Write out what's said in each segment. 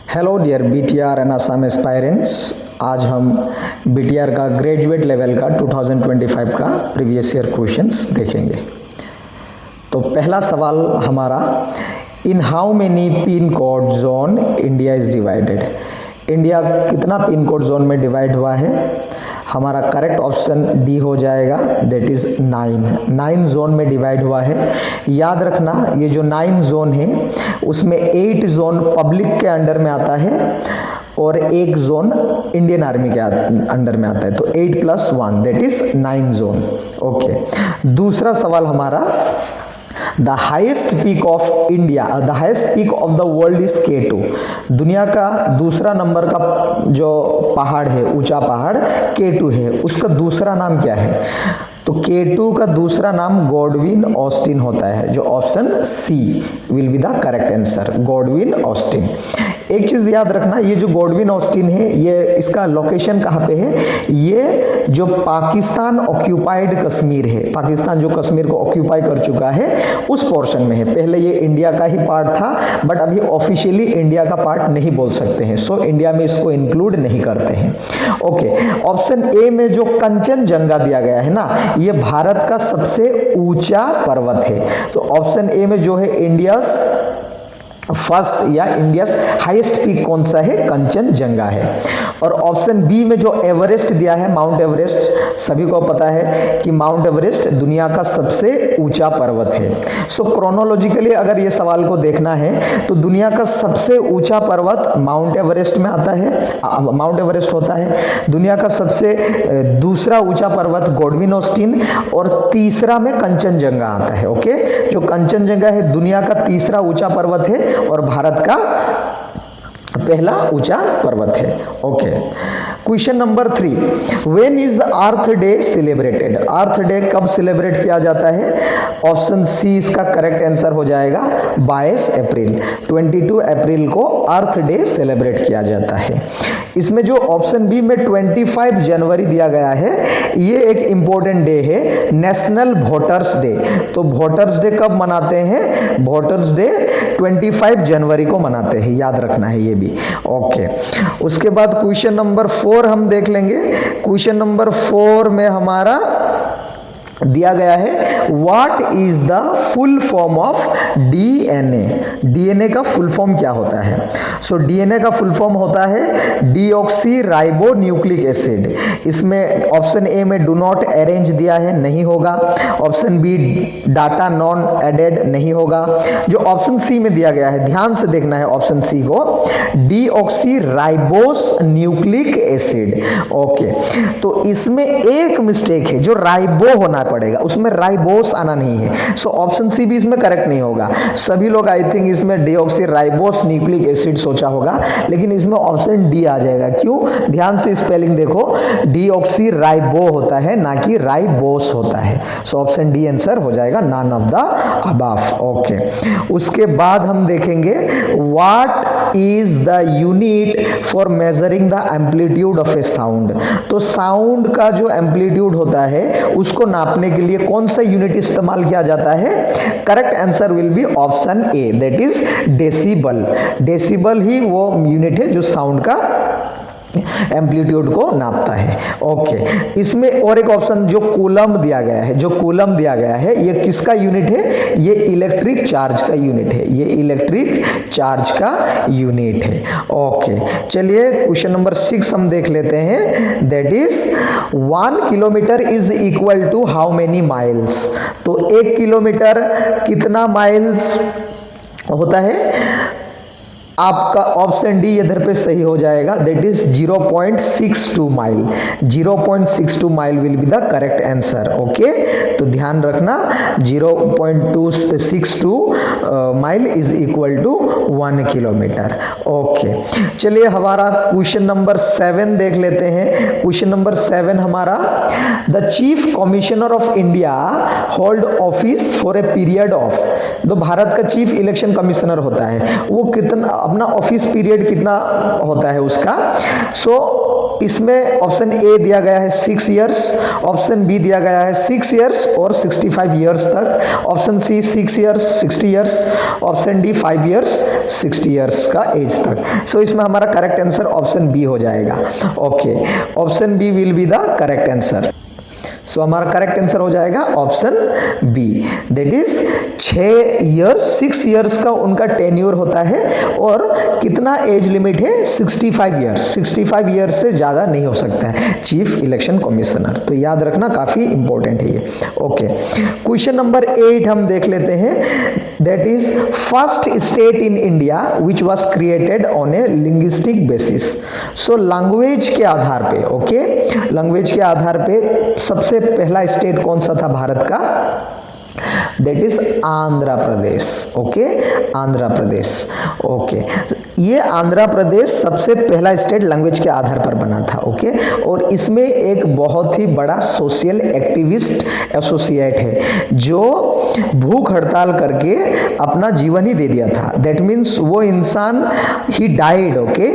Hello dear BTR and Assam aspirants. आज हम BTR का ग्रेजुएट लेवल का 2025 का प्रीवियस ईयर क्वेश्चंस देखेंगे। तो पहला सवाल हमारा, in how many pin code zone India is divided. India कितना पिन कोड जोन में डिवाइड हुआ है? हमारा करेक्ट ऑप्शन डी हो जाएगा, दैट इज 9 जोन में डिवाइड हुआ है। याद रखना, ये जो 9 जोन है उसमें 8 जोन पब्लिक के अंडर में आता है और 1 जोन इंडियन आर्मी के अंडर में आता है। तो 8 + 1 दैट इज 9 जोन। ओके, दूसरा सवाल हमारा, the highest peak of India, the highest peak of the world is K2। दुनिया का दूसरा नंबर का जो पहाड़ है, ऊंचा पहाड़ K2 है, उसका दूसरा नाम क्या है? तो K2 का दूसरा नाम गॉडविन ऑस्टिन होता है, जो option C will be the correct answer, Godwin Austen. एक चीज याद रखना, ये जो गॉडविन ऑस्टिन है, ये इसका लोकेशन कहाँ पे है? ये जो पाकिस्तान ऑक्यूपाइड कश्मीर है, पाकिस्तान जो कश्मीर को ऑक्यूपाई कर चुका है उस पोर्शन में है। पहले ये इंडिया का ही पार्ट था, बट अभी ऑफिशियली इंडिया का पार्ट नहीं बोल सकते हैं, सो इंडिया में इसको इंक्लूड नहीं करते हैं। ओके, ऑप्शन ए में जो कंचनजंगा दिया गया है ना, ये भारत का सबसे ऊंचा पर्वत है। तो ऑप्शन ए में जो है इंडियास फर्स्ट या इंडियाज हाईएस्ट पीक कौन सा है? कंचनजंगा है। और ऑप्शन बी में जो एवरेस्ट दिया है, माउंट एवरेस्ट, सभी को पता है कि माउंट एवरेस्ट दुनिया का सबसे ऊंचा पर्वत है। सो क्रोनोलॉजिकली अगर ये सवाल को देखना है तो दुनिया का सबसे ऊंचा पर्वत माउंट एवरेस्ट में आता है, माउंट एवरेस्ट होता है। दुनिया का सबसे दूसरा ऊंचा पर्वत गॉडविन ऑस्टिन, और तीसरा में कंचनजंगा आता है। ओके, जो कंचनजंगा है दुनिया का तीसरा ऊंचा पर्वत है और भारत का पहला ऊंचा पर्वत है। Okay, question number 3, when is earth day celebrated. Earth day कब सेलिब्रेट किया जाता है? ऑप्शन सी इसका करेक्ट आंसर हो जाएगा, 22 अप्रैल। 22 अप्रैल को अर्थ डे सेलिब्रेट किया जाता है। इसमें जो ऑप्शन बी में 25 जनवरी दिया गया है, ये एक इंपॉर्टेंट डे है, नेशनल वोटर्स डे। तो वोटर्स डे कब मनाते हैं? वोटर्स डे 25 जनवरी को मनाते हैं, याद रखना है ये भी। ओके, उसके बाद क्वेश्चन नंबर 4 हम देख लेंगे। क्वेश्चन नंबर 4 में हमारा दिया गया है, what is the full form of DNA. DNA का फुल फॉर्म क्या होता है? सो डीएनए का फुल फॉर्म होता है डीऑक्सी राइबो न्यूक्लिक एसिड। इसमें ऑप्शन ए में डू नॉट अरेंज दिया है, नहीं होगा। Option B data non added, नहीं होगा। जो ऑप्शन सी में दिया गया है, ध्यान से देखना है ऑप्शन सी को, deoxy ribose nucleic acid. Okay, तो इसमें एक मिस्टेक है, जो राइबो होना पड़ेगा, उसमें राइबोस आना नहीं है। सो ऑप्शन सी भी इसमें करेक्ट नहीं होगा। सभी लोग आई थिंक इसमें डीऑक्सी राइबोस न्यूक्लिक एसिड सोचा होगा, लेकिन इसमें ऑप्शन डी आ जाएगा। क्यों? ध्यान से स्पेलिंग देखो, डीऑक्सी राइबो होता है, ना कि राइबोस होता है। सो ऑप्शन डी आंसर हो जाएगा, none of the above. Okay, उसके बाद हम देखेंगे, what is the unit for measuring the amplitude of a sound. तो साउंड का जो एम्पलीट्यूड होता है उसको नापने के लिए कौन सा यूनिट इस्तेमाल किया जाता है? Correct answer will be option A, that is decibel. Decibel ही वो यूनिट है जो साउंड का एम्पलीट्यूड को नापता है। ओके, इसमें और एक ऑप्शन जो कूलम दिया गया है, जो कूलम दिया गया है, ये किसका यूनिट है? ये इलेक्ट्रिक चार्ज का यूनिट है, ये इलेक्ट्रिक चार्ज का यूनिट है। ओके, चलिए क्वेश्चन नंबर 6 हम देख लेते हैं, that is 1 kilometre is equal to how many miles. तो 1 किलोमीटर कितना माइल्स होता है? आपका ऑप्शन डी इधर पे सही हो जाएगा, that is 0.62 mile. 0.62 mile will be the correct answer. Okay, तो ध्यान रखना, 0.262 mile is equal to 1 kilometre. Okay, चलिए हमारा क्वेश्चन नंबर 7 देख लेते हैं। क्वेश्चन नंबर 7 हमारा, the chief commissioner of India hold office for a period of. तो भारत का चीफ इलेक्शन कमिश्नर होता है, वो कितना अपना ऑफिस पीरियड कितना होता है उसका? सो इसमें ऑप्शन ए दिया गया है 6 इयर्स, ऑप्शन बी दिया गया है 6 इयर्स और 65 इयर्स तक, option C 6 years 60 years, option D 5 years 60 years का एज तक। सो इसमें हमारा करेक्ट आंसर ऑप्शन बी हो जाएगा। Okay, option B will be the correct answer. So हमारा करेक्ट आंसर हो जाएगा option B, that is 6 years 6 years का उनका टेन्योर होता है और कितना एज लिमिट है 65 इयर्स, 65 इयर्स से ज़्यादा नहीं हो सकता है चीफ इलेक्शन कमिश्नर। तो याद रखना काफ़ी इंपॉर्टेंट है ये। ओके, क्वेश्चन नंबर 8 हम देख लेते हैं, that is first state in India which was created on A linguistic basis. So language के आधार पे, ओके, लैंग्वेज के आधार पे सबसे पहला स्टेट कौन सा था भारत का? That is Andhra Pradesh. Okay, Andhra Pradesh. Okay, ये आंध्र प्रदेश सबसे पहला स्टेट लैंग्वेज के आधार पर बना था। ओके, और इसमें एक बहुत ही बड़ा सोशल एक्टिविस्ट एसोसिएट है जो भूख हड़ताल करके अपना जीवन ही दे दिया था। दैट मीन्स वो इंसान he died, okay,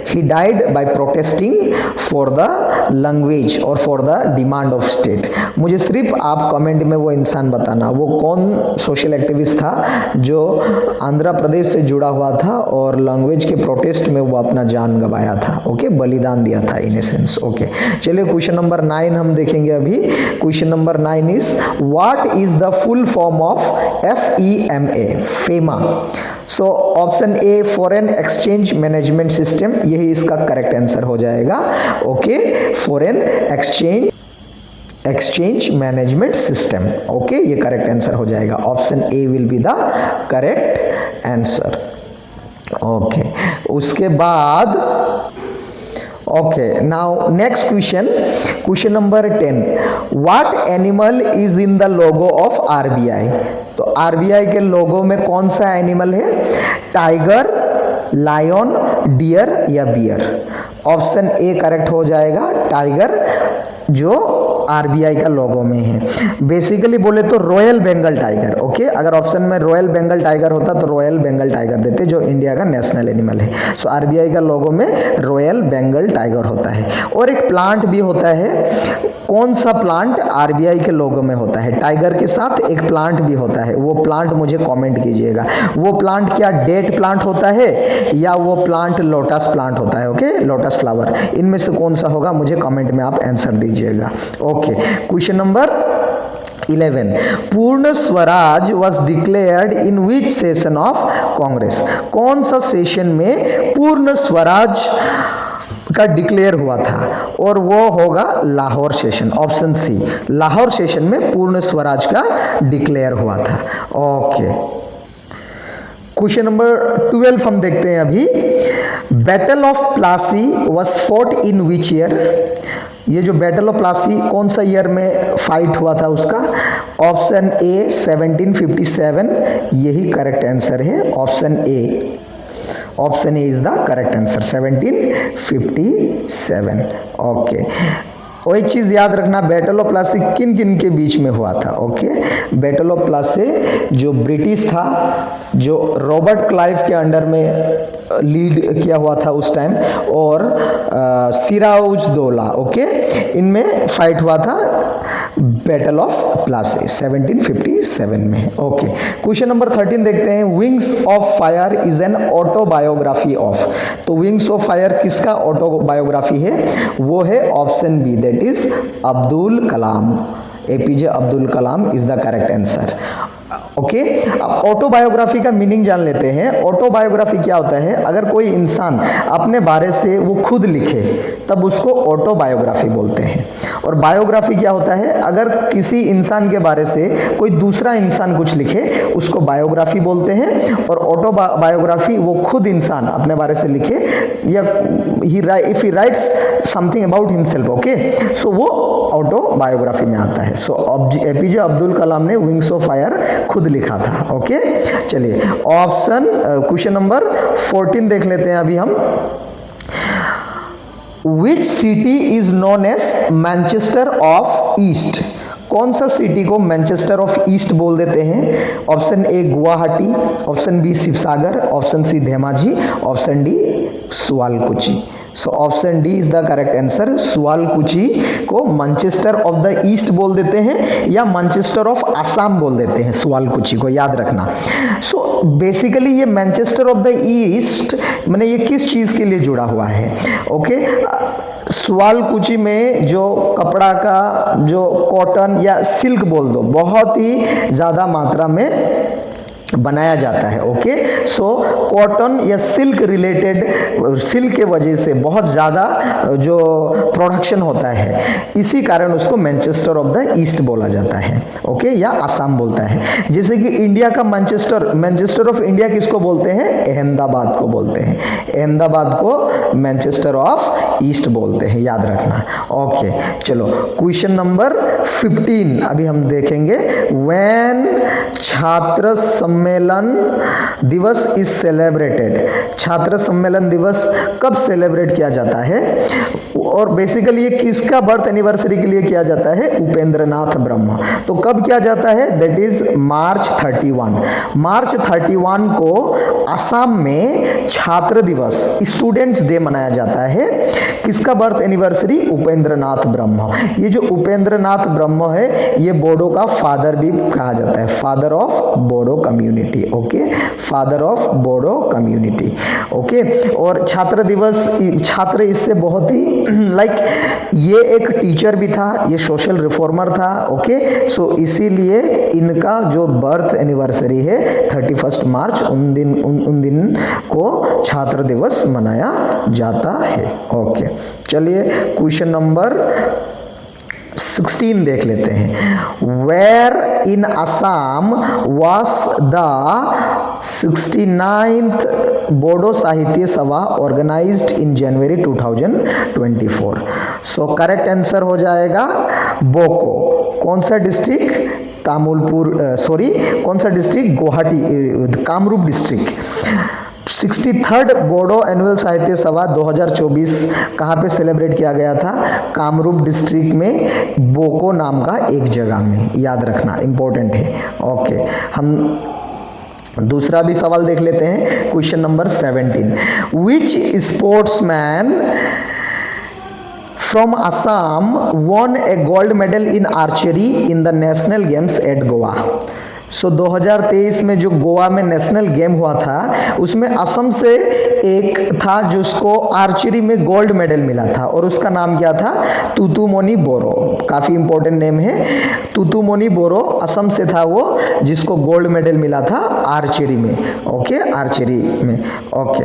he died by protesting for the language और for the demand of state. मुझे सिर्फ आप कमेंट में वो इंसान बताना वो कौन सोशल एक्टिविस्ट था जो आंध्र प्रदेश से जुड़ा हुआ था और लैंग्वेज के प्रोटेस्ट में वो अपना जान गंवाया था। ओके, बलिदान दिया था इन ए सेंस। ओके, चलिए क्वेश्चन नंबर 9 हम देखेंगे अभी। Question number 9 is what is the full form of FEMA, FEMA. So option a foreign exchange management system, यही इसका करेक्ट आंसर हो जाएगा। Okay, foreign exchange management system. Okay, ये correct answer हो जाएगा। Option A will be the correct answer. Okay, उसके बाद okay, now next question, question number 10, what animal is in the logo of RBI। तो RBI के लोगो में कौन सा एनिमल है? टाइगर, लायन, डियर या बियर? ऑप्शन ए करेक्ट हो जाएगा, टाइगर, जो RBI का लोगो में है। बेसिकली बोले तो रॉयल बंगाल टाइगर। ओके, अगर ऑप्शन में रॉयल बंगाल टाइगर होता तो रॉयल बंगाल टाइगर देते, जो इंडिया का नेशनल एनिमल है। सो RBI का लोगो में रॉयल बंगाल टाइगर होता है। और एक प्लांट भी होता है, कौन सा प्लांट RBI के लोगो में होता है? टाइगर के साथ एक प्लांट भी होता है, वो प्लांट मुझे कमेंट कीजिएगा। वो प्लांट क्या डेट प्लांट होता है या वो प्लांट लोटस प्लांट होता है? ओके, लोटस फ्लावर, इनमें से कौन सा होगा मुझे कमेंट में आप आंसर दीजिएगा। ओके, क्वेश्चन नंबर 11, पूर्ण Swaraj was declared in which session of Congress. कौन सा सेशन में पूर्ण स्वराज का डिक्लेयर हुआ था? और वो होगा Lahore session. Option C, Lahore session में पूर्ण स्वराज का डिक्लेयर हुआ था। ओके, क्वेश्चन नंबर 12 हम देखते हैं अभी। Battle of Plassey was fought in which year. ये जो बैटल ऑफ प्लासी कौन सा ईयर में फाइट हुआ था उसका? ऑप्शन ए 1757, यही करेक्ट आंसर है। Option A, option A is the correct answer, 1757। Okay, और एक चीज़ याद रखना, बैटल ऑफ प्लासी किन किन के बीच में हुआ था? ओके, बैटल ऑफ प्लासी जो ब्रिटिश था, जो रॉबर्ट क्लाइव के अंडर में लीड किया हुआ था उस टाइम, और सिराजुद्दौला, ओके, इनमें फाइट हुआ था बैटल ऑफ प्लासी 1757 में। ओके, क्वेश्चन नंबर 13 देखते हैं। Wings of fire is an autobiography of. तो विंग्स ऑफ फायर किसका ऑटोबायोग्राफी है? वो है option B, that is Abdul Kalam. APJ Abdul Kalam is the correct answer. Okay, अब ऑटोबायोग्राफी का मीनिंग जान लेते हैं। ऑटोबायोग्राफी क्या होता है? अगर कोई इंसान अपने बारे से वो खुद लिखे तब उसको ऑटोबायोग्राफी बोलते हैं। और बायोग्राफी क्या होता है? अगर किसी इंसान के बारे से कोई दूसरा इंसान कुछ लिखे उसको बायोग्राफी बोलते हैं। और ऑटोबायोग्राफी वो खुद इंसान अपने बारे से लिखे, या if he writes something about himself, okay, so वो ऑटोबायोग्राफी में आता है। सो APJ अब्दुल कलाम ने विंग्स ऑफ फायर खुद लिखा था। ओके, चलिए ऑप्शन क्वेश्चन नंबर 14 देख लेते हैं अभी हम। Which city is known as Manchester of east. कौन सा सिटी को मैनचेस्टर ऑफ ईस्ट बोल देते हैं? Option A Guwahati, option B Sivasagar, option C Dhemaji, option D Sualkuchi. So option D is the correct answer. Sualkuchi को मैनचेस्टर ऑफ द ईस्ट बोल देते हैं या मैनचेस्टर ऑफ असम बोल देते हैं, सुआलकुची को याद रखना। सो बेसिकली ये मैनचेस्टर ऑफ द ईस्ट मैंने ये किस चीज के लिए जुड़ा हुआ है? ओके, सुआलकुची में जो कपड़ा का जो कॉटन या सिल्क बोल दो बहुत ही ज्यादा मात्रा में बनाया जाता है। ओके, सो कॉटन या सिल्क रिलेटेड, सिल्क के वजह से बहुत ज़्यादा जो प्रोडक्शन होता है, इसी कारण उसको मैनचेस्टर ऑफ द ईस्ट बोला जाता है। ओके, या असम बोलता है। जैसे कि इंडिया का मैनचेस्टर ऑफ इंडिया किसको बोलते हैं? अहमदाबाद को बोलते हैं। अहमदाबाद को मैनचेस्टर ऑफ ईस्ट बोलते हैं, याद रखना। ओके, चलो क्वेश्चन नंबर 15 अभी हम देखेंगे। व्हेन छात्र सम्मेलन दिवस इज सेलिब्रेटेड, छात्र सम्मेलन दिवस कब सेलिब्रेट किया जाता है? और बेसिकली ये किसका बर्थ एनिवर्सरी के लिए किया जाता है? उपेंद्रनाथ ब्रह्म। तो कब किया जाता है? दैट इज मार्च 31। मार्च 31 को असम में छात्र दिवस, स्टूडेंट्स डे मनाया जाता है। किसका बर्थ एनिवर्सरी? उपेंद्रनाथ ब्रह्म। ये जो उपेंद्रनाथ ब्रह्म है ये बोडो का फादर भी कहा जाता है, father of Bodo community. Okay, father of Bodo community. Okay, और छात्र दिवस, छात्र इससे बहुत ही ये एक टीचर भी था, ये सोशल रिफॉर्मर था। ओके, सो इसीलिए इनका जो बर्थ एनिवर्सरी है 31 मार्च, उन दिन को छात्र दिवस मनाया जाता है। ओके, चलिए क्वेश्चन नंबर 16 देख लेते हैं। Where in Assam was the 69th Bodo Sahitya Sabha organised in January 2024? So correct answer हो जाएगा बोको। कौन सा डिस्ट्रिक्ट? कौन सा district? Guwahati, Kamrup district. 63rd Bodo annual Sahitya Sabha 2024 कहाँ पे सेलिब्रेट किया गया था? कामरूप डिस्ट्रिक्ट में बोको नाम का एक जगह में, याद रखना, इंपॉर्टेंट है। ओके, हम दूसरा भी सवाल देख लेते हैं। Question number 17। Which sportsman from Assam won a gold medal in archery in the national games at Goa? सो 2023 में जो गोवा में नेशनल गेम हुआ था उसमें असम से एक था जिसको आर्चरी में गोल्ड मेडल मिला था और उसका नाम क्या था? तुतुमणि बोरो। काफ़ी इंपॉर्टेंट नेम है, तुतुमणि बोरो। असम से था वो जिसको गोल्ड मेडल मिला था आर्चरी में। ओके, आर्चरी में। Okay,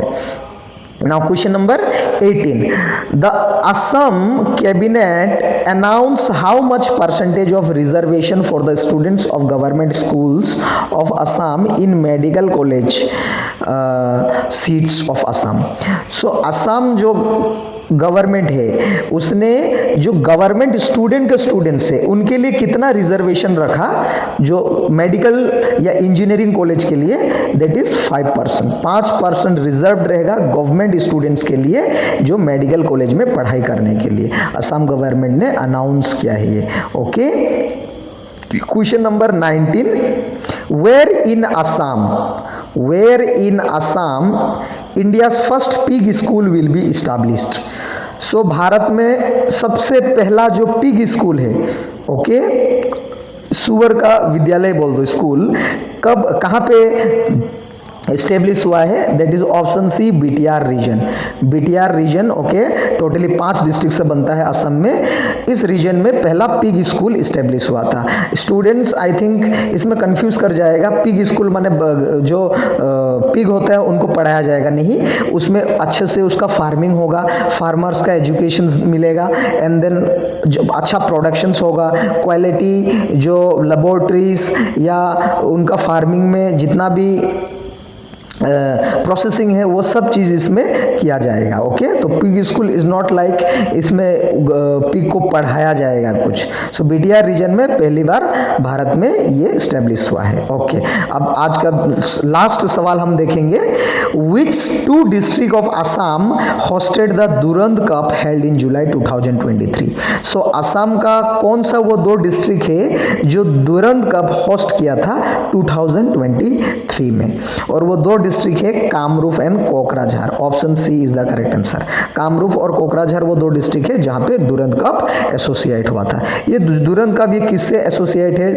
now question number 18. The Assam cabinet announced how much percentage of reservation for the students of government schools of Assam in medical college seats of Assam? So Assam जो government है उसने जो government students है उनके लिए कितना reservation रखा जो मेडिकल या इंजीनियरिंग कॉलेज के लिए? That is 5%। 5% रिजर्व रहेगा गवर्नमेंट स्टूडेंट्स के लिए जो मेडिकल कॉलेज में पढ़ाई करने के लिए असम गवर्नमेंट ने अनाउंस किया है ये। Okay, question number 19। Where in Assam India's first pig school will be established? सो भारत में सबसे पहला जो पिग स्कूल है, ओके, सुअर का विद्यालय बोल दो, स्कूल, कब कहाँ पे एस्टेब्लिश हुआ है? That is option C, BTR region. BTR region, okay, totally 5 district से बनता है असम में। इस रीजन में पहला पिग स्कूल इस्टेब्लिश हुआ था। स्टूडेंट्स आई थिंक इसमें कंफ्यूज कर जाएगा, पिग स्कूल माने जो पिग होता है उनको पढ़ाया जाएगा, नहीं, उसमें अच्छे से उसका फार्मिंग होगा, फार्मर्स का एजुकेशन मिलेगा, एंड देन जो अच्छा प्रोडक्शंस होगा, क्वालिटी जो लेबोरेटरीज या उनका फार्मिंग में जितना भी प्रोसेसिंग है वो सब चीज़ इसमें किया जाएगा। ओके, तो pig school is not like इसमें पिग को पढ़ाया जाएगा कुछ। सो बीटीआर रीजन में पहली बार भारत में ये स्टैब्लिश हुआ है। ओके, अब आज का लास्ट सवाल हम देखेंगे। Which 2 district of Assam hosted the Durand cup held in July 2023? So Assam का कौन सा वो 2 डिस्ट्रिक्ट है जो दुरंत कप होस्ट किया था 2023 में? और वो 2 डिस्ट्रिक्ट है Kamrup and Kokrajhar, option C is the correct answer. Kamrup और कोकराझार वो दो डिस्ट्रिक्ट है जहां पे दुरंत कप एसोसिएट हुआ था। ये दुरंत कप ये किससे एसोसिएट है,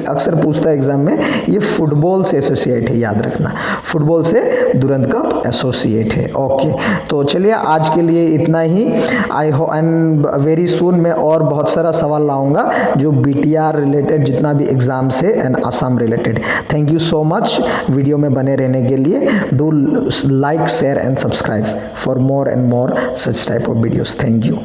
अक्सर पूछता है एग्जाम में, ये फुटबॉल से एसोसिएट है, याद रखना, फुटबॉल से दुरंत कप एसोसिएट है। ओके, तो चलिए आज के लिए इतना ही। आई हो एंड वेरी सून मैं और बहुत सारा सवाल लाऊंगा जो बीटीआर रिलेटेड जितना भी एग्जाम्स है and Assam related. Thank you so much video में बने रहने के लिए। Do like, share and subscribe for more and more such type of videos. Thank you.